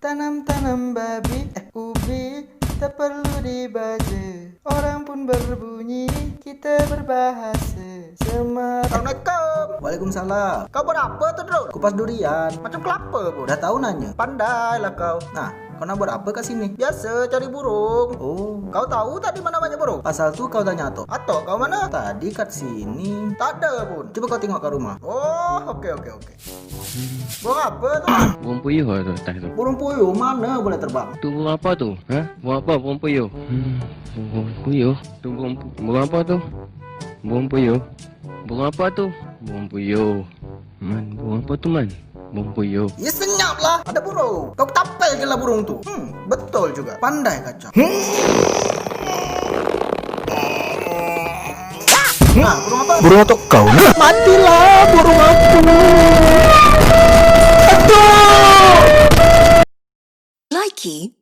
Tanam-tanam ubi, tak perlu dibaca. Orang pun berbunyi, kita berbahasa. Assalamualaikum. Waalaikumsalam. Kau buat apa tu, Druk? Kupas durian. Macam kelapa pun. Udah tahu nanya. Pandai lah kau. Nah, kau nak buat apa kat sini? Biasa cari burung. Oh, Kau tahu tak di mana banyak burung? pasal tu kau tanya Atok. Atok kau mana? Tadi kat sini. Tak ada pun. Coba kau tengok kat rumah. Oh, okey. Burung apa tu? Burung puyuh lah tu atas tu. Burung puyuh mana boleh terbang? Tu burung apa tu? Ha? Burung apa? Burung puyuh. Burung puyuh. Tu burung apa tu? Burung puyuh. Burung apa tu? Burung puyuh. Man, burung apa tu man? Burung puyuh. Ya senyap lah. Ada burung. Kau tapel ke lah burung tu? Betul juga. Pandai kacau. Nah, burung apa? Burung Atok kau nak? Matilah burung aku. Likey